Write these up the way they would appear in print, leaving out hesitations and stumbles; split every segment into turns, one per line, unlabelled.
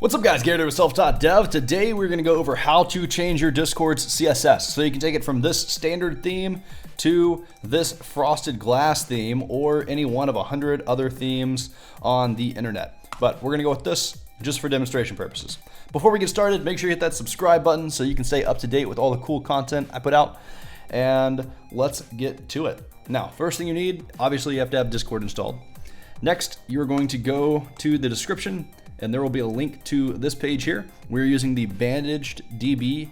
What's up guys, Garrett with selftdev. Today we're going to go over how to change your Discord's CSS. So you can take it from this standard theme to this frosted glass theme or any one of 100 other themes on the internet. But we're going to go with this just for demonstration purposes. Before we get started, make sure you hit that subscribe button so you can stay up to date with all the cool content I put out. And let's get to it. Now, first thing you need, obviously you have to have Discord installed. Next, you're going to go to the description and there will be a link to this page here. We're using the Bandaged DB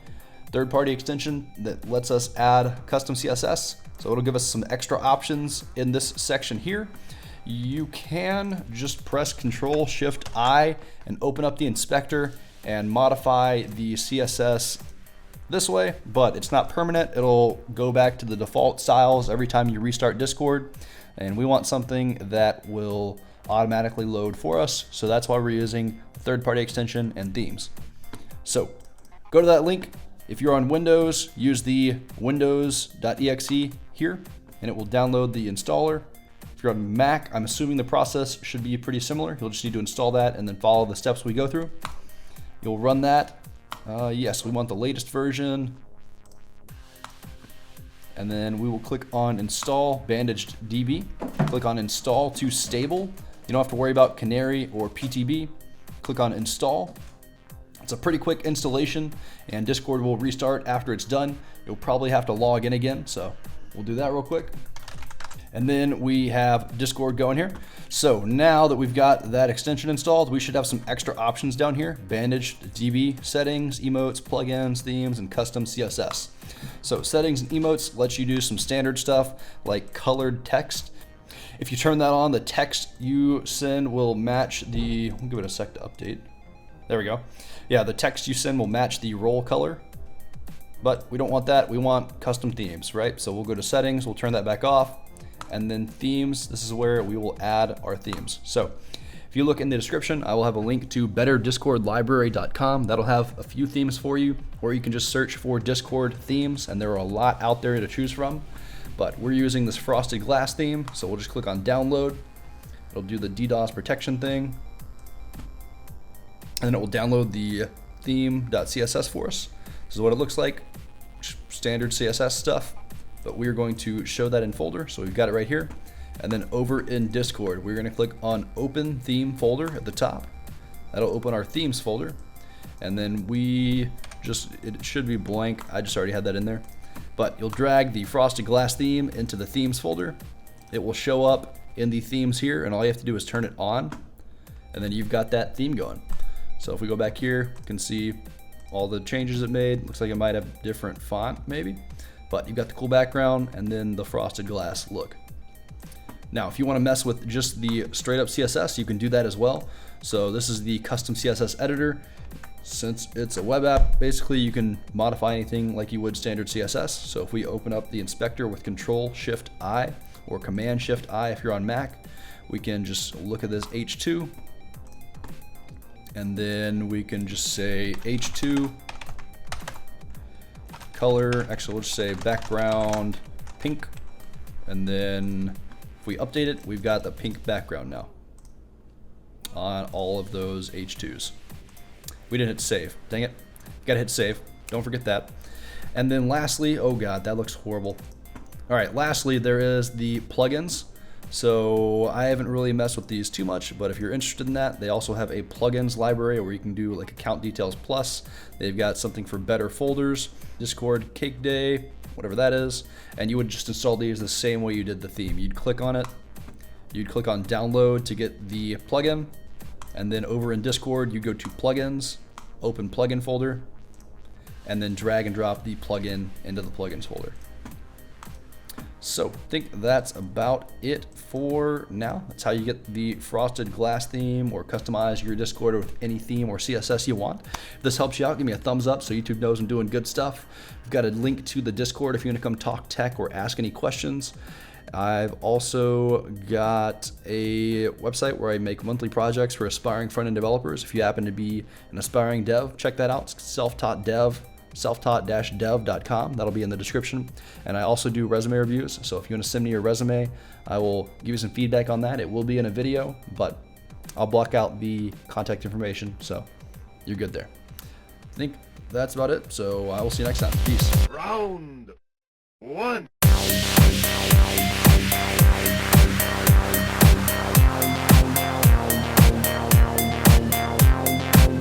third-party extension that lets us add custom CSS. So it'll give us some extra options in this section here. You can just press Control-Shift-I and open up the inspector and modify the CSS this way, but it's not permanent. It'll go back to the default styles every time you restart Discord. And we want something that will automatically load for us. So that's why we're using third-party extension and themes. So go to that link. If you're on Windows, use the windows.exe here and it will download the installer. If you're on Mac, I'm assuming the process should be pretty similar. You'll just need to install that and then follow the steps we go through. You'll run that. Yes, we want the latest version. And then we will click on install Bandaged DB. Click on install to stable. You don't have to worry about Canary or PTB. Click on install. It's a pretty quick installation and Discord will restart after it's done. You'll probably have to log in again, so we'll do that real quick. And then we have Discord going here. So now that we've got that extension installed, we should have some extra options down here. Bandaged DB settings, emotes, plugins, themes, and custom CSS. So settings and emotes lets you do some standard stuff like colored text. If you turn that on, the text you send will match the, we'll give it a sec to update. There we go. Yeah, the text you send will match the role color, but we don't want that. We want custom themes, right? So we'll go to settings, we'll turn that back off. And then themes, this is where we will add our themes. So if you look in the description, I will have a link to betterdiscordlibrary.com. That'll have a few themes for you, or you can just search for Discord themes, and there are a lot out there to choose from. But we're using this frosted glass theme, so we'll just click on download. It'll do the DDoS protection thing. And then it will download the theme.css for us. This is what it looks like, standard CSS stuff. But we're going to show that in folder, so we've got it right here. And then over in Discord, we're gonna click on Open Theme Folder at the top. That'll open our themes folder. And then it should be blank. I just already had that in there. But you'll drag the frosted glass theme into the themes folder. It will show up in the themes here, and all you have to do is turn it on. And then you've got that theme going. So if we go back here, you can see all the changes it made. Looks like it might have different font maybe. But you've got the cool background and then the frosted glass look. Now, if you want to mess with just the straight up CSS, you can do that as well. So this is the custom CSS editor. Since it's a web app, basically you can modify anything like you would standard CSS. So if we open up the inspector with Control-Shift-I or Command-Shift-I if you're on Mac, we can just look at this H2 and then we can just say H2 color, actually we'll just say background pink, and then if we update it, we've got the pink background now on all of those H2s. We didn't hit save, dang it. Gotta hit save, don't forget that. And then lastly, oh god, that looks horrible. All right, lastly, there is the plugins. So I haven't really messed with these too much, but if you're interested in that, they also have a plugins library where you can do like account details plus. They've got something for better folders, Discord Cake Day, whatever that is. And you would just install these the same way you did the theme. You'd click on it, you'd click on download to get the plugin. And then over in Discord, you go to plugins, open plugin folder, and then drag and drop the plugin into the plugins folder. So I think that's about it for now. That's how you get the frosted glass theme or customize your Discord with any theme or CSS you want. If this helps you out, give me a thumbs up so YouTube knows I'm doing good stuff. We've got a link to the Discord if you want to come talk tech or ask any questions. I've also got a website where I make monthly projects for aspiring front-end developers. If you happen to be an aspiring dev, check that out. It's selftaught-dev.com. That'll be in the description. And I also do resume reviews. So if you want to send me your resume, I will give you some feedback on that. It will be in a video, but I'll block out the contact information. So you're good there. I think that's about it. So I will see you next time. Peace.
Round 1.